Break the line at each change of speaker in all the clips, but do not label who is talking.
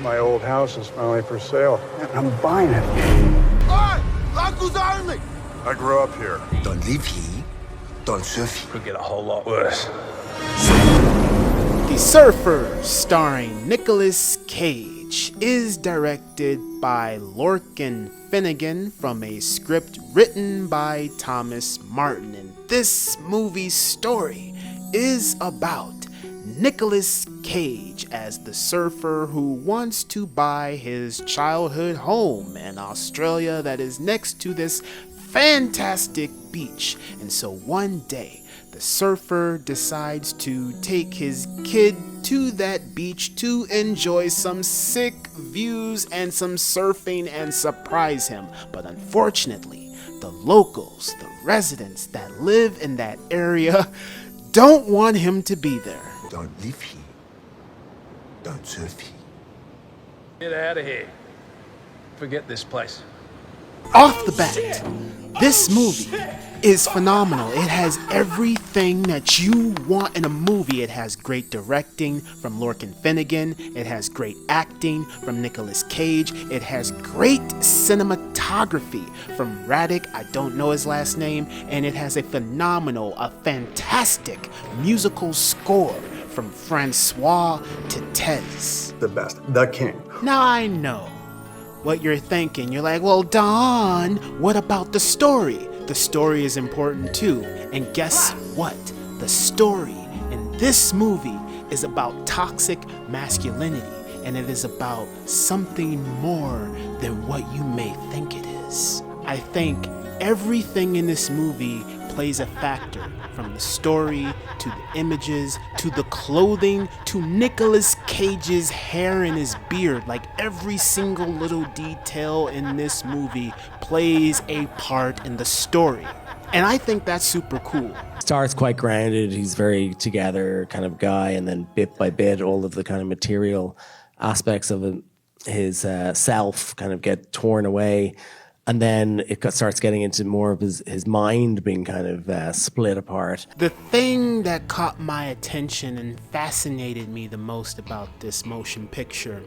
My old house is finally for sale, and I'm buying it.
Hey! Uncle's only!
I grew up here.
Dans les vies, dans le surf.
Could get a whole lot worse.
The Surfer, starring Nicolas Cage, is directed by Lorcan Finnegan from a script written by Thomas Martin. And this movie's story is about Nicolas Cage as the surfer who wants to buy his childhood home in Australia that is next to this fantastic beach. And so one day, the surfer decides to take his kid to that beach to enjoy some sick views and some surfing and surprise him. But unfortunately, the locals, the residents that live in that area, don't want him to be there.
Dans les vies, dans le surf.
Get out of here. Forget this place.
Off the bat, this movie is phenomenal. It has everything that you want in a movie. It has great directing from Lorcan Finnegan. It has great acting from Nicolas Cage. It has great cinematography from Radic, I don't know his last name, and it has a fantastic musical score from Francois Tetez.
The best. The king.
Now I know what you're thinking. You're like, well, Don, what about the story? The story is important too. And guess what? The story in this movie is about toxic masculinity, and it is about something more than what you may think it is. I think everything in this movie plays a factor, from the story to the images to the clothing to Nicolas Cage's hair and his beard. Like, every single little detail in this movie plays a part in the story. And I think that's super cool.
Starts quite grounded. He's very together kind of guy, and then bit by bit all of the kind of material aspects of his self kind of get torn away. And then it starts getting into more of his mind being kind of split apart.
The thing that caught my attention and fascinated me the most about this motion picture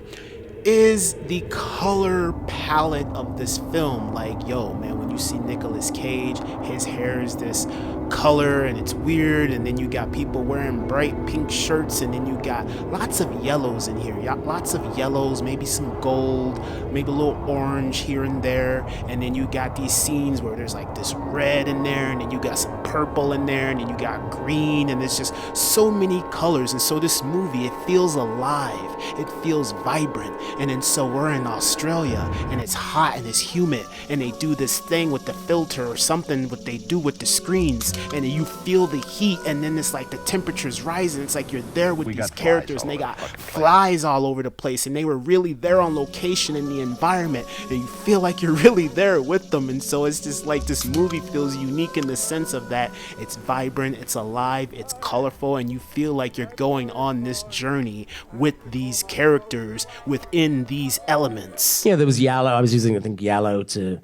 is the color palette of this film. Like, yo, man, when you see Nicolas Cage, his hair is this color and it's weird, and then you got people wearing bright pink shirts, and then you got lots of yellows in here. You got lots of yellows, maybe some gold, maybe a little orange here and there, and then you got these scenes where there's like this red in there, and then you got some purple in there, and then you got green, and there's just so many colors. And so this movie, it feels alive, it feels vibrant. And then so we're in Australia, and it's hot and it's humid, and they do this thing with the filter or something, what they do with the screens, and then you feel the heat, and then it's like the temperature's rising. It's like you're there with these characters, and they got flies all over the place, and they were really there on location in the environment, and you feel like you're really there with them. And so it's just like, this movie feels unique in the sense of that it's vibrant, it's alive, it's colorful, and you feel like you're going on this journey with these characters within these elements.
Yeah, there was yellow. I was using, I think, yellow to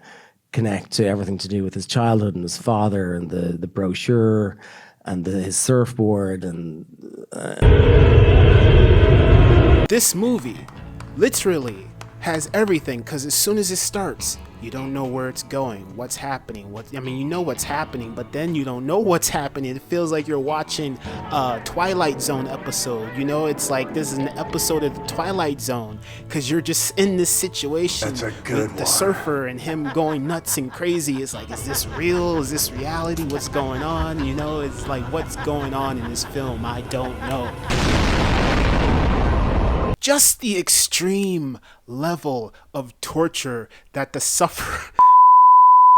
connect to everything to do with his childhood and his father, and the brochure and his surfboard. And
this movie literally has everything, because as soon as it starts, you don't know where it's going, what's happening. You know what's happening, but then you don't know what's happening. It feels like you're watching a Twilight Zone episode. You know, it's like this is an episode of the Twilight Zone, because you're just in this situation with the surfer and him going nuts and crazy. It's like, is this real? Is this reality? What's going on? You know, it's like, what's going on in this film? I don't know. Just the extreme level of torture that the sufferer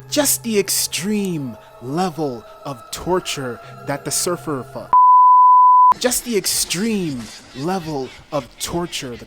just the extreme level of torture that the surfer just the extreme level of torture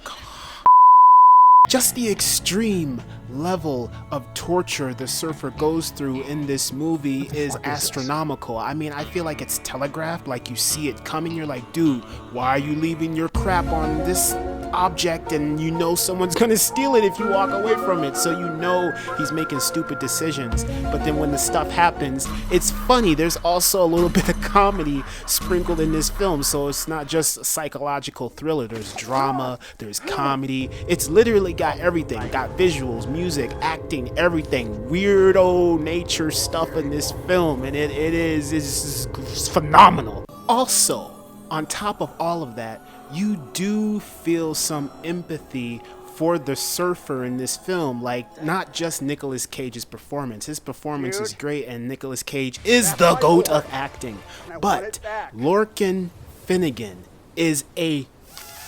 the surfer goes through in this movie is astronomical. I mean, I feel like it's telegraphed, like you see it coming. You're like, dude, why are you leaving your crap on this object and you know someone's gonna steal it if you walk away from it, so you know he's making stupid decisions. But then when the stuff happens, it's funny. There's also a little bit of comedy sprinkled in this film, so it's not just a psychological thriller. There's drama, there's comedy. It's literally got everything. Got visuals, music, acting, everything. Weirdo nature stuff in this film, and it's phenomenal. Also, on top of all of that, you do feel some empathy for the surfer in this film. Like, not just Nicolas Cage's performance. His performance is great, and Nicolas Cage is the GOAT of acting. But Lorcan Finnegan is a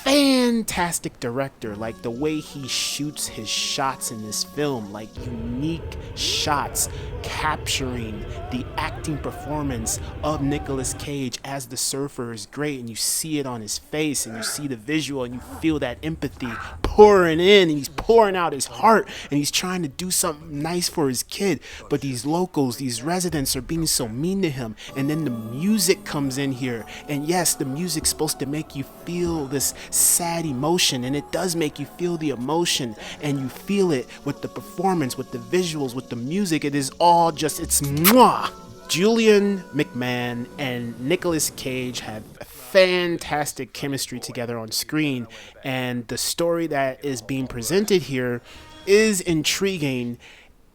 fantastic director. Like, the way he shoots his shots in this film, like unique shots capturing the acting performance of Nicolas Cage as the surfer is great, and you see it on his face, and you see the visual, and you feel that empathy pouring in, and he's pouring out his heart, and he's trying to do something nice for his kid, but these locals, these residents are being so mean to him. And then the music comes in here, and yes, the music's supposed to make you feel this sad emotion, and it does make you feel the emotion, and you feel it with the performance, with the visuals, with the music. It is all just, it's mwah. Julian McMahon and Nicolas Cage have fantastic chemistry together on screen, and the story that is being presented here is intriguing,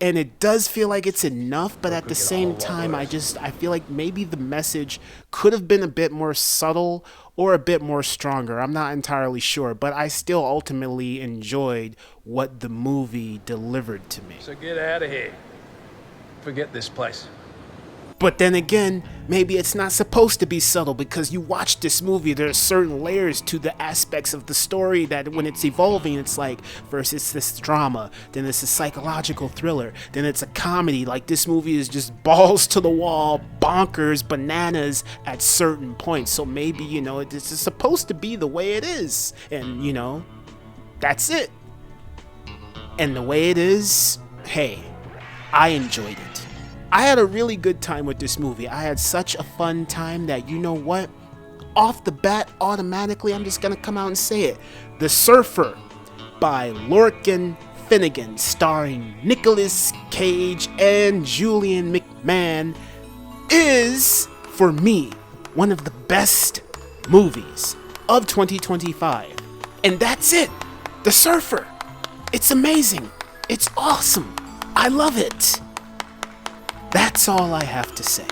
and it does feel like it's enough, but at the same time, I feel like maybe the message could have been a bit more subtle or a bit more stronger. I'm not entirely sure, but I still ultimately enjoyed what the movie delivered to me.
So get out of here. Forget this place.
But then again, maybe it's not supposed to be subtle, because you watch this movie, there are certain layers to the aspects of the story that when it's evolving, it's like, first it's this drama, then it's a psychological thriller, then it's a comedy. Like, this movie is just balls to the wall, bonkers, bananas at certain points. So maybe, it's supposed to be the way it is, and that's it. And the way it is, hey, I enjoyed it. I had a really good time with this movie. I had such a fun time that, you know what? Off the bat, automatically, I'm just gonna come out and say it. The Surfer by Lorcan Finnegan, starring Nicolas Cage and Julian McMahon, is, for me, one of the best movies of 2025. And that's it. The Surfer. It's amazing. It's awesome. I love it. That's all I have to say.